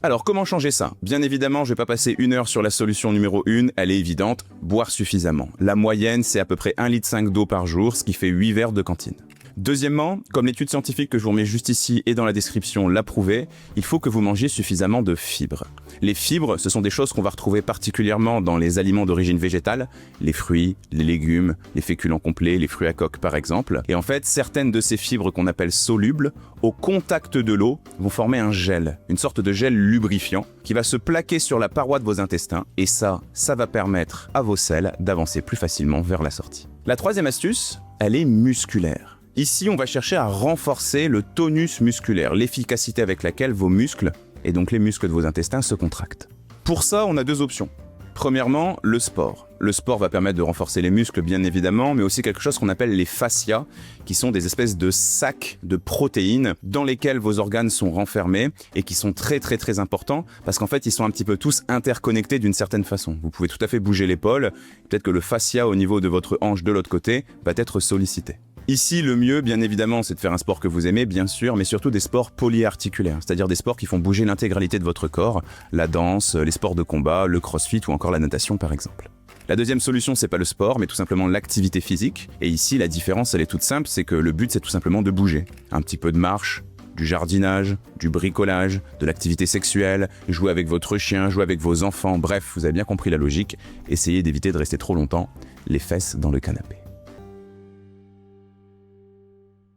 Alors, comment changer ça? Bien évidemment, je vais pas passer 1 heure sur la solution numéro 1, elle est évidente, boire suffisamment. La moyenne, c'est à peu près 1,5 litre d'eau par jour, ce qui fait 8 verres de cantine. Deuxièmement, comme l'étude scientifique que je vous remets juste ici et dans la description l'a prouvé, il faut que vous mangiez suffisamment de fibres. Les fibres, ce sont des choses qu'on va retrouver particulièrement dans les aliments d'origine végétale, les fruits, les légumes, les féculents complets, les fruits à coque par exemple. Et en fait, certaines de ces fibres qu'on appelle solubles, au contact de l'eau, vont former un gel, une sorte de gel lubrifiant qui va se plaquer sur la paroi de vos intestins et ça va permettre à vos selles d'avancer plus facilement vers la sortie. La troisième astuce, elle est musculaire. Ici, on va chercher à renforcer le tonus musculaire, l'efficacité avec laquelle vos muscles, et donc les muscles de vos intestins, se contractent. Pour ça, on a 2 options. Premièrement, le sport. Le sport va permettre de renforcer les muscles, bien évidemment, mais aussi quelque chose qu'on appelle les fascias, qui sont des espèces de sacs de protéines dans lesquels vos organes sont renfermés et qui sont très importants parce qu'en fait, ils sont un petit peu tous interconnectés d'une certaine façon. Vous pouvez tout à fait bouger l'épaule, peut-être que le fascia au niveau de votre hanche de l'autre côté va être sollicité. Ici, le mieux, bien évidemment, c'est de faire un sport que vous aimez, bien sûr, mais surtout des sports polyarticulaires, c'est-à-dire des sports qui font bouger l'intégralité de votre corps, la danse, les sports de combat, le crossfit ou encore la natation, par exemple. La deuxième solution, c'est pas le sport, mais tout simplement l'activité physique. Et ici, la différence, elle est toute simple, c'est que le but, c'est tout simplement de bouger. Un petit peu de marche, du jardinage, du bricolage, de l'activité sexuelle, jouer avec votre chien, jouer avec vos enfants, bref, vous avez bien compris la logique. Essayez d'éviter de rester trop longtemps les fesses dans le canapé.